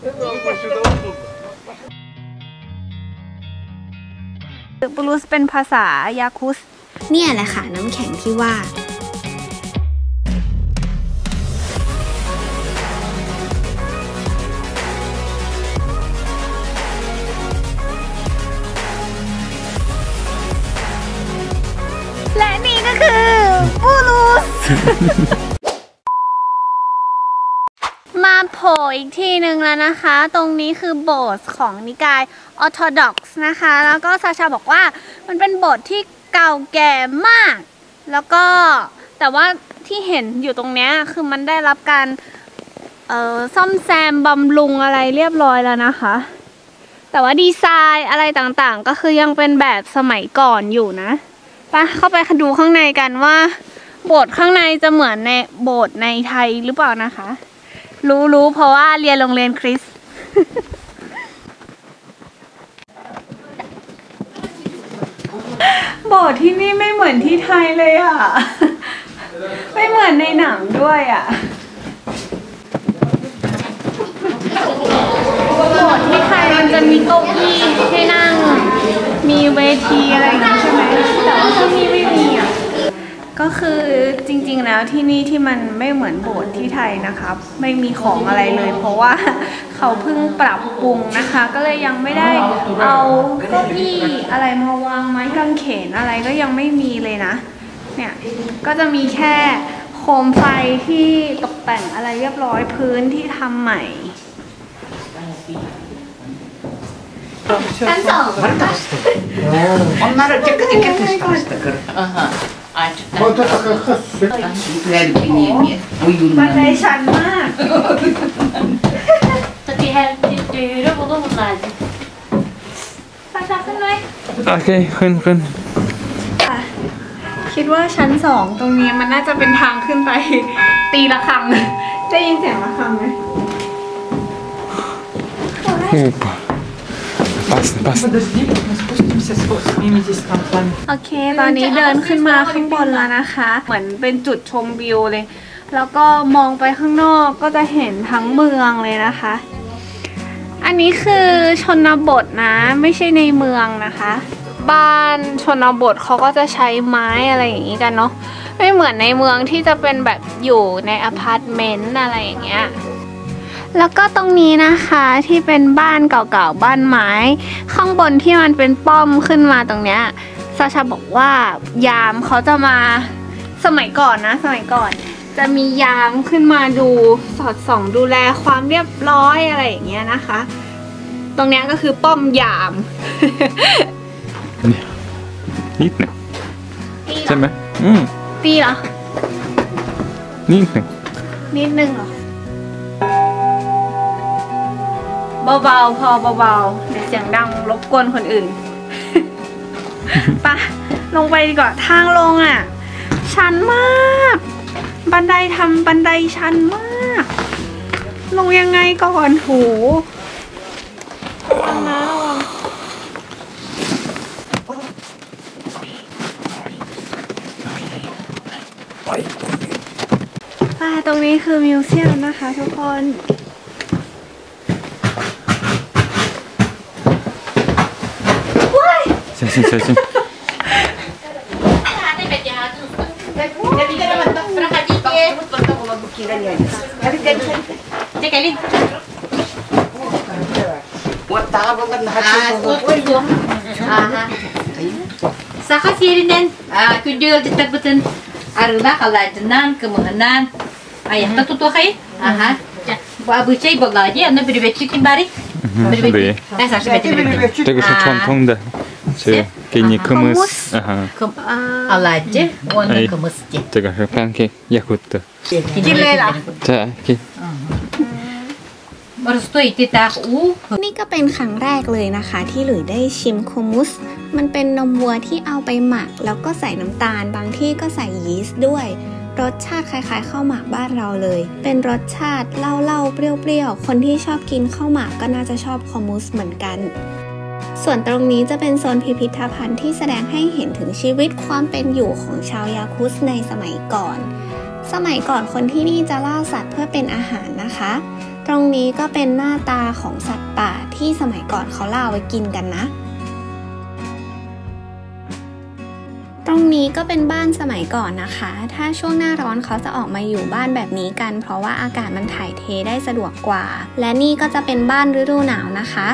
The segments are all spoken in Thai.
ปูรุสเป็นภาษายาคุสเนี่ยแหละค่ะน้ำแข็งที่ว่าและนี่ก็คือปูรุส มาโผล่อีกที่หนึ่งแล้วนะคะตรงนี้คือโบสถ์ของนิกายออร์โธดอกซ์นะคะแล้วก็ซาชาบอกว่ามันเป็นโบสถ์ที่เก่าแก่มากแล้วก็แต่ว่าที่เห็นอยู่ตรงนี้คือมันได้รับการซ่อมแซมบำรุงอะไรเรียบร้อยแล้วนะคะแต่ว่าดีไซน์อะไรต่างๆก็คือยังเป็นแบบสมัยก่อนอยู่นะไปเข้าไปดูข้างในกันว่าโบสถ์ข้างในจะเหมือนในโบสถ์ในไทยหรือเปล่านะคะรู้เพราะว่าเรียนโรงเรียนคริสต์โบสถ์ที่นี่ไม่เหมือนที่ไทยเลยอ่ะไม่เหมือนในหนังด้วยอ่ะโบสถ์ที่ไทยมันจะมีเก้าอี้ให้นั่งมีเวทีอะไรอย่างนี้ใช่ไหมแต่ว่าที่นี่ไม่มีอ่ะก็คือจริงๆแล้วที่นี่ที่มันไม่เหมือนโบสถ์ที่ไทยนะครับไม่มีของอะไรเลยเพราะว่าเขาเพิ่งปรับปรุงนะคะก็เลยยังไม่ได้เอาเก้าอี้อะไรมาวางไม้กางเขนอะไรก็ยังไม่มีเลยนะเนี่ยก็จะมีแค่โคมไฟที่ตกแต่งอะไรเรียบร้อยพื้นที่ทำใหม่ชั้นสองบันไดชันมากขึ้นเลยโอเคขึ้นคิดว่าชั้นสองตรงนี้มันน่าจะเป็นทางขึ้นไปตีระฆังได้ยินเสียงระฆังไหมโอเคตอนนี้เดินขึ้นมาข้างบนแล้วนะคะเหมือนเป็นจุดชมวิวเลยแล้วก็มองไปข้างนอกก็จะเห็นทั้งเมืองเลยนะคะอันนี้คือชนบทนะไม่ใช่ในเมืองนะคะบ้านชนบทเขาก็จะใช้ไม้อะไรอย่างนี้กันเนาะไม่เหมือนในเมืองที่จะเป็นแบบอยู่ในอพาร์ตเมนต์อะไรอย่างเงี้ยแล้วก็ตรงนี้นะคะที่เป็นบ้านเก่าๆบ้านไม้ข้างบนที่มันเป็นป้อมขึ้นมาตรงเนี้ยซาชาบอกว่ายามเขาจะมาสมัยก่อนนะสมัยก่อนจะมียามขึ้นมาดูสอดส่องดูแลความเรียบร้อยอะไรอย่างเงี้ยนะคะตรงเนี้ยก็คือป้อมยามนิดหนึ่งใช่ไหมตีเหรอนิดหนึ่งเหรอเบาๆพอเบาๆเดี๋ยวเสียงดังรบกวนคนอื่นปะลงไปดีกว่าทางลงอ่ะชันมากบันไดชันมากลงยังไงก่อนโหระวังนะตรงนี้คือมิวเซียมนะคะทุกคน写真Sakasirin kudil ditabatan aruna kalau jenang kemuhanan ayah tuh kayak abu cai belajar anda berbeci timbari 네. 되게 전통的제 개니 크무스 알았지? 오늘 크무스지. 제가 팬케이크 야쿠트. 길래라. 자, 기. นี่ก็เป็นครั้งแรกเลยนะคะที่หลุยได้ชิมโคมุสมันเป็นนมวัวที่เอาไปหมักแล้วก็ใส่น้ำตาลบางที่ก็ใส่ยีสต์ด้วยรสชาติคล้ายๆข้าวหมากบ้านเราเลยเป็นรสชาติเหล้าๆเปรี้ยวๆคนที่ชอบกินข้าวหมากก็น่าจะชอบโคมุสเหมือนกันส่วนตรงนี้จะเป็นโซนพิพิธภัณฑ์ที่แสดงให้เห็นถึงชีวิตความเป็นอยู่ของชาวยาคุสในสมัยก่อนคนที่นี่จะล่าสัตว์เพื่อเป็นอาหารนะคะ ตรงนี้ก็เป็นหน้าตาของสัตว์ป่าที่สมัยก่อนเขาล่าไว้กินกันนะตรงนี้ก็เป็นบ้านสมัยก่อนนะคะถ้าช่วงหน้าร้อนเขาจะออกมาอยู่บ้านแบบนี้กันเพราะว่าอากาศมันถ่ายเทได้สะดวกกว่าและนี่ก็จะเป็นบ้านฤดูหนาวนะคะ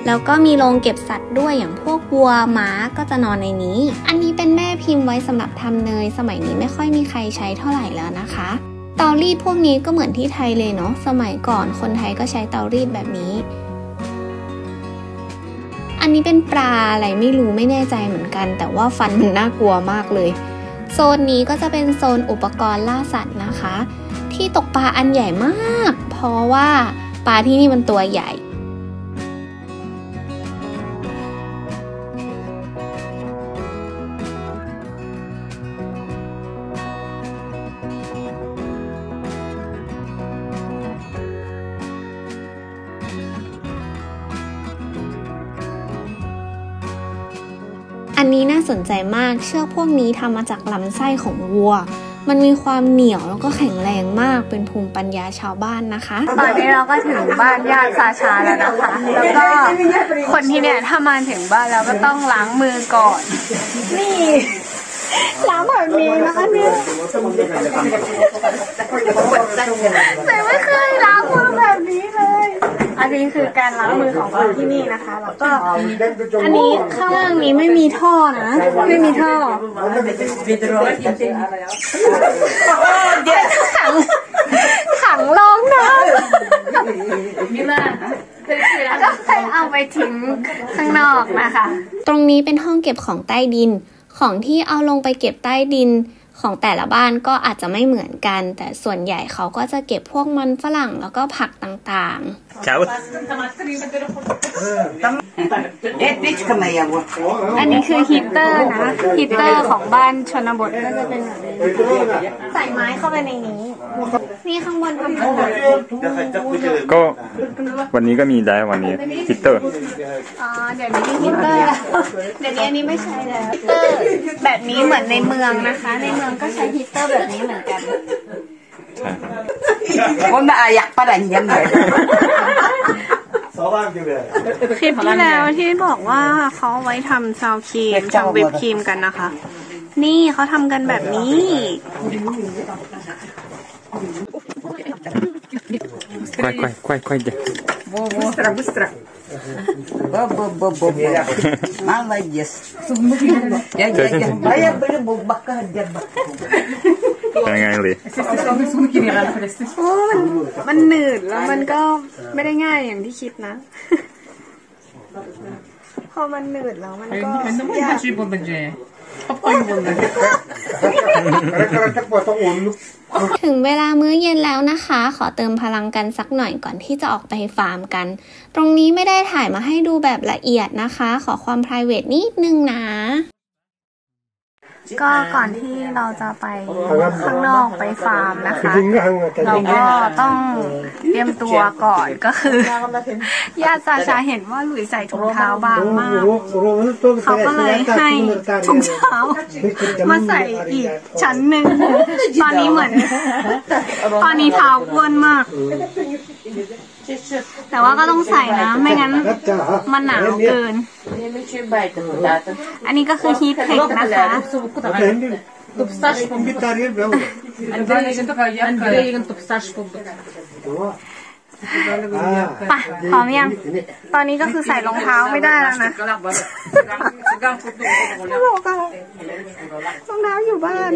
แล้วก็มีโรงเก็บสัตว์ด้วยอย่างพวกวัวม้าก็จะนอนในนี้อันนี้เป็นแม่พิมพ์ไว้สำหรับทำเนยสมัยนี้ไม่ค่อยมีใครใช้เท่าไหร่แล้วนะคะเตารีดพวกนี้ก็เหมือนที่ไทยเลยเนาะสมัยก่อนคนไทยก็ใช้เตารีดแบบนี้อันนี้เป็นปลาอะไรไม่รู้ไม่แน่ใจเหมือนกันแต่ว่าฟันมันน่ากลัวมากเลยโซนนี้ก็จะเป็นโซนอุปกรณ์ล่าสัตว์นะคะที่ตกปลาอันใหญ่มากเพราะว่าปลาที่นี่มันตัวใหญ่อันนี้น่าสนใจมากเชือกพวกนี้ทำมาจากลำไส้ของวัวมันมีความเหนียวแล้วก็แข็งแรงมากเป็นภูมิปัญญาชาวบ้านนะคะตอนนี้เราก็ถึงบ้านญาติซาชาแล้วนะคะแล้วก็คนที่เนี่ยถ้ามาถึงบ้านแล้วก็ต้องล้างมือก่อนนี่ล้างแบบนี้นะคะเนี่ยแต่ไม่เคยล้างมือแบบนี้เลยอันนี้คือการล้างมือของคนที่นี่นะคะแล้วก็อันนี้ข้างล่างนี้ไม่มีท่อนะไม่มีท่อถังรองน้ำแล้วก็ไปเอาไปทิ้งข้างนอกนะคะตรงนี้เป็นห้องเก็บของใต้ดินของที่เอาลงไปเก็บใต้ดินของแต่ละบ้านก็อาจจะไม่เหมือนกันแต่ส่วนใหญ่เขาก็จะเก็บพวกมันฝรั่งแล้วก็ผักต่างๆอันนี้คือฮีเตอร์นะฮีเตอร์ของบ้านชนบทก็จะเป็นแบบนี้ใส่ไม้เข้าไปในนี้นี่ข้างบนทำอะไรก็วันนี้ก็มีแล้ววันนี้ฮีเตอร์เดี๋ยวนี้ฮีเตอร์เดี๋ยวนี้อันนี้ไม่ใช่แล้วฮีเตอร์แบบนี้เหมือนในเมืองนะคะในเมืองก็ใช้ฮีเตอร์แบบนี้เหมือนกันคนน่ะอยากประดันยังไงคลิปที่แล้วที่บอกว่าเขาไว้ทำซาวครีมทำวิปครีมกันนะคะนี่เขาทำกันแบบนี้ควายМолодец. Я были бы бака дерба. เป็นไงเลยมันหนืดแล้วมันก็ไม่ได้ง่ายอย่างที่คิดนะพอมันหนืดแล้วมันก็ยากถึงเวลามื้อเย็นแล้วนะคะขอเติมพลังกันสักหน่อยก่อนที่จะออกไปฟาร์มกันตรงนี้ไม่ได้ถ่ายมาให้ดูแบบละเอียดนะคะขอความ private นิดนึงนะก็ก่อนที่เราจะไปข้างนอกไปฟาร์มนะคะเราก็ต้องเตรียมตัวก่อนก็คือญาติซาชาเห็นว่าหลุยใส่ถุงเท้าบางมากเขาก็เลยให้ถุงเท้ามาใส่อีกชั้นหนึ่งตอนนี้เหมือนตอนนี้เท้าอ้วนมากแต่ว่าก็ต้องใส่นะไม่งั้นมันหนาวเกินอันนี้ก็คือฮีทเทคนะคะปะพร้อมยังตอนนี้ก็คือใส่รองเท้าไม่ได้แล้วนะไม่บอกกันรองเท้าอยู่บ้าน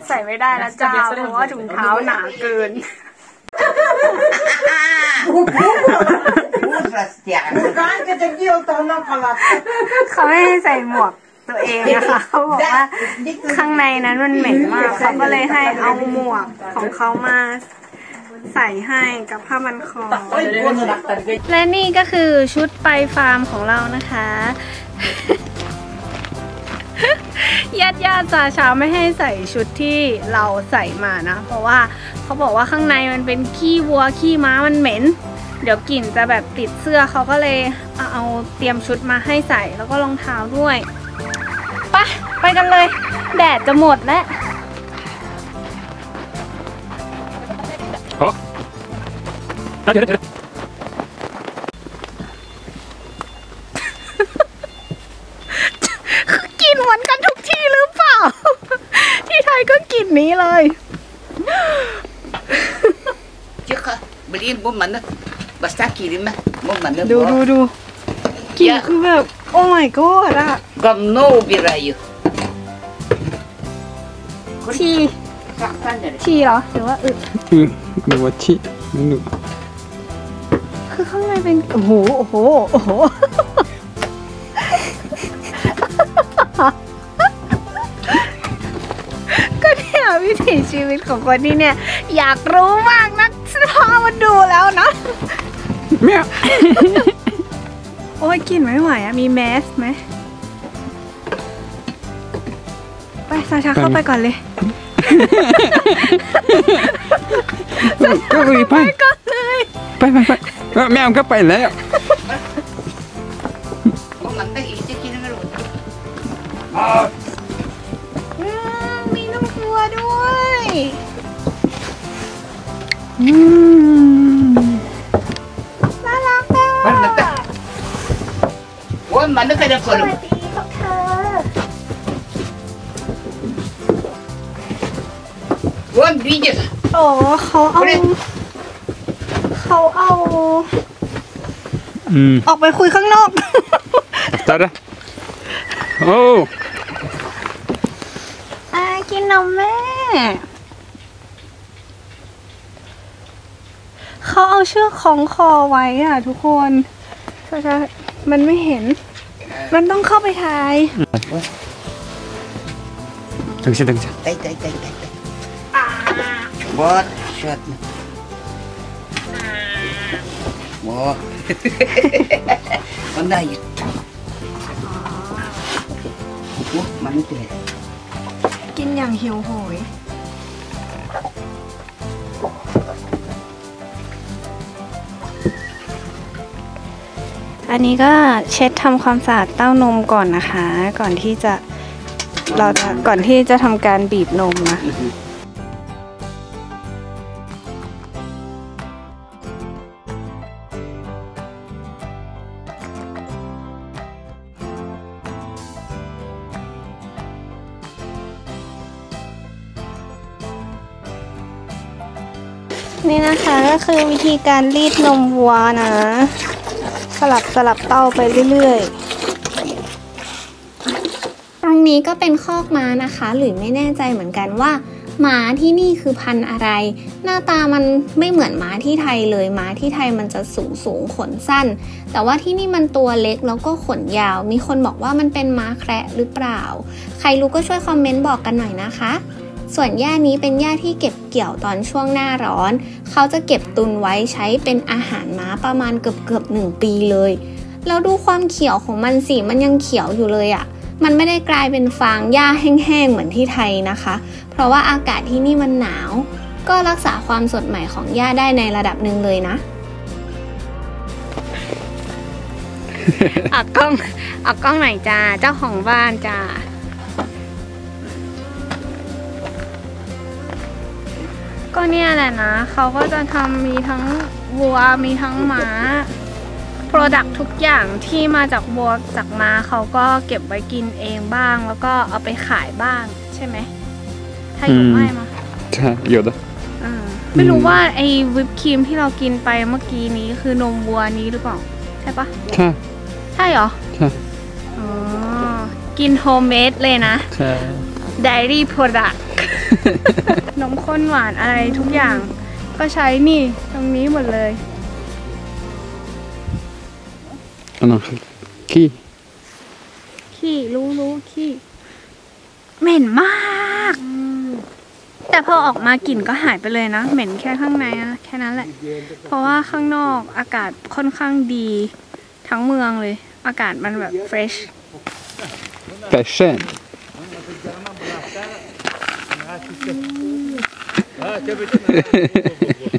ใส่ไม่ได้แล้วจ้าเพราะว่าถุงเท้าหนาเกินเขาไม่ให้ใส่หมวกตัวเองนะคะเขาบอกว่าข้างในนั้นมันเหม็นมากเขาก็เลยให้เอาหมวกของเขามาใส่ให้กับผ้ามันคอและนี่ก็คือชุดไปฟาร์มของเรานะคะญาติซาชาไม่ให้ใส่ชุดที่เราใส่มานะเพราะว่าเขาบอกว่าข้างในมันเป็นขี้วัวขี้ม้ามันเหม็นเดี๋ยวกลิ่นจะแบบติดเสื้อเขาก็เลยเอาเตรียมชุดมาให้ใส่แล้วก็รองเท้าด้วยไปกันเลยแดดจะหมดแล้ว กินเหมือนกันทุกที่หรือเปล่า ที่ไทยก็กินนี้เลย Cika, beliin bu mana? Basta kirim mah, bu mana? ดูกินคือแบบ โอ้ my god อะ Gamno birayu. ชีเหรอหรือว่าอึ หนูว่าชิหนู คือข้างในเป็นโอ้โหก็เนี่ยวิถีชีวิตของคนที่เนี่ยอยากรู้มากนักพอมาดูแล้วนะ แม่ โอ้ยกินไม่ไหวอะมีแมสไหมไปซาชาเข้าไปก่อนเลย ก็เลยไป ก่อนเลย ไปแม่ก็ไปแล้ว Bu mana işte kirim mah. มีน้ำวัวด้วยน่ารักมาก Mana tak? Bu mana kada สวั korum? สดีครับเธอ Bu biji. โอ้เขาเอาออกไปคุยข้างนอก ตัดละโอ้ กินนมแม่ เขาเอาเชือกคล้องคอไว้อ่ะทุกคนมันไม่เห็น มันต้องเข้าไปถ่าย ถึงฉัน Tay. Buat shot. Bu. Mana ya? Bu mana tu? กินอย่างหิวโหย อันนี้ก็เช็ดทำความสะอาดเต้านมก่อนนะคะ ก่อนที่จะทำการบีบนมนะ นี่นะคะก็คือวิธีการรีดนมวัวนะสลับเต้าไปเรื่อยๆตรงนี้ก็เป็นคอกม้านะคะหรือไม่แน่ใจเหมือนกันว่าม้าที่นี่คือพันธุ์อะไรหน้าตามันไม่เหมือนม้าที่ไทยเลยม้าที่ไทยมันจะสูงขนสั้นแต่ว่าที่นี่มันตัวเล็กแล้วก็ขนยาวมีคนบอกว่ามันเป็นม้าแคระหรือเปล่าใครรู้ก็ช่วยคอมเมนต์บอกกันหน่อยนะคะส่วนหญ้านี้เป็นหญ้าที่เก็บเกี่ยวตอนช่วงหน้าร้อนเขาจะเก็บตุนไว้ใช้เป็นอาหารม้าประมาณเกือบ1 ปีเลยแล้วดูความเขียวของมันสิมันยังเขียวอยู่เลยอะมันไม่ได้กลายเป็นฟางหญ้าแห้งๆเหมือนที่ไทยนะคะเพราะว่าอากาศที่นี่มันหนาวก็รักษาความสดใหม่ของหญ้าได้ในระดับหนึ่งเลยนะอักกล้องไหนจ้าเจ้าของบ้านจ้าก็เนี่ยแหละนะเขาก็จะทำมีทั้งวัวมีทั้งม้า Product ทุกอย่างที่มาจากวัวจากม้าเขาก็เก็บไว้กินเองบ้างแล้วก็เอาไปขายบ้างใช่ไหมถ้าอยู่ไม่มาใช่有的ไม่รู้ว่าไอ้วิปครีมที่เรากินไปเมื่อกี้นี้คือนมวัวนี้หรือเปล่าใช่ปะใช่เหรอใช่อ๋อกินโฮมเมดเลยนะใช่ Dairy Product นมข้นหวานอะไรทุกอย่างก็ใช้นี่ตรงนี้หมดเลยอันนั้นขี้รู้ขี้เหม็นมากแต่พอออกมากลิ่นก็หายไปเลยนะเหม็นแค่ข้างในนะแค่นั้นแหละเพราะว่าข้างนอกอากาศค่อนข้างดีทั้งเมืองเลยอากาศมันแบบเฟรช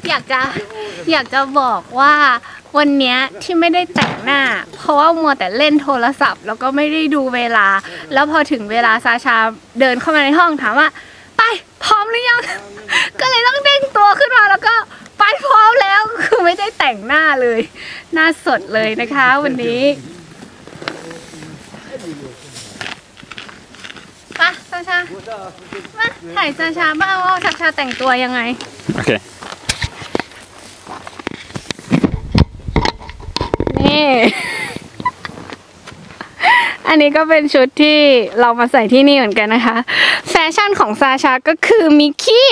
อยากจะบอกว่าวันนี้ที่ไม่ได้แต่งหน้าเพราะว่ามัวแต่เล่นโทรศัพท์แล้วก็ไม่ได้ดูเวลาแล้วพอถึงเวลาซาชาเดินเข้ามาในห้องถามว่าไปพร้อมหรือยัง ก็เลยต้องเด้งตัวขึ้นมาแล้วก็ ไปพร้อมแล้วคือไม่ได้แต่งหน้าเลยหน้าสดเลยนะคะวันนี้ไปซาชามาถ่ายซาชาบ้างว่าซาชาแต่งตัวยังไงโอเคนี่ อันนี้ก็เป็นชุดที่เรามาใส่ที่นี่เหมือนกันนะคะแฟชั่นของซาชาก็คือมิกกี้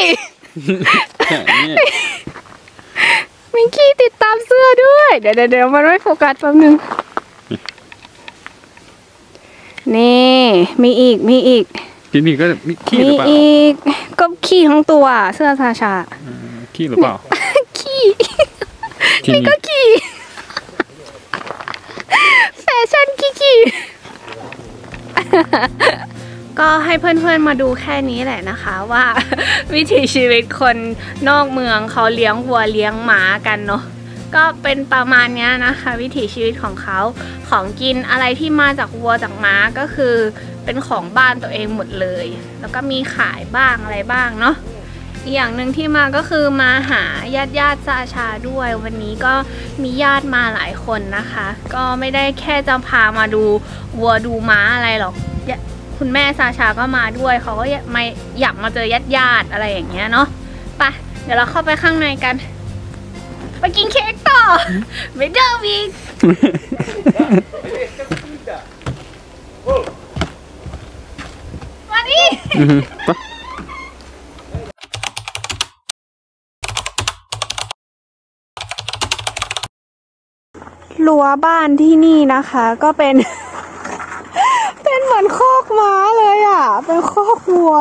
มิกกี้ติดตามเสื้อด้วยเดี๋ยวมันไม่โฟกัสแป๊บนึงนี่มีอีกพี่ก็ขี้หรือเปล่ามีอีกก็ขี้ทั้งตัวเสื้อซาชาขี้หรือเปล่าขี้นี่ก็ขี้แฟชั่นขี้ก็ให้เพื่อนๆมาดูแค่นี้แหละนะคะว่าวิถีชีวิตคนนอกเมืองเขาเลี้ยงวัวเลี้ยงหมากันเนาะก็เป็นประมาณนี้นะคะวิถีชีวิตของเขาของกินอะไรที่มาจากวัวจากม้าก็คือเป็นของบ้านตัวเองหมดเลยแล้วก็มีขายบ้างอะไรบ้างเนาะอีกอย่างหนึ่งที่มาก็คือมาหาญาติซาชาด้วยวันนี้ก็มีญาติมาหลายคนนะคะก็ไม่ได้แค่จะพามาดูวัวดูม้าอะไรหรอกคุณแม่ซาชาก็มาด้วยเขาก็อยากมาเจอญาติอะไรอย่างเงี้ยเนาะไปเดี๋ยวเราเข้าไปข้างในกันไปกินเค้กต่อไม่เดิมอีกมาดิรั้วบ้านที่นี่นะคะก็เป็นเหมือนคอกม้าเลยอ่ะเป็นคอกวัว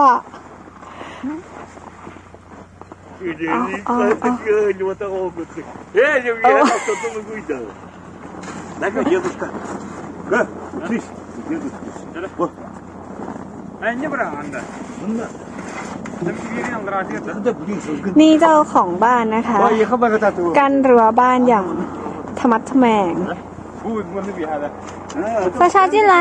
นี่เจ้าของบ้านนะคะกั้นรั้วบ้านอย่างทะมัดทะแมงซาชาจิ้นไร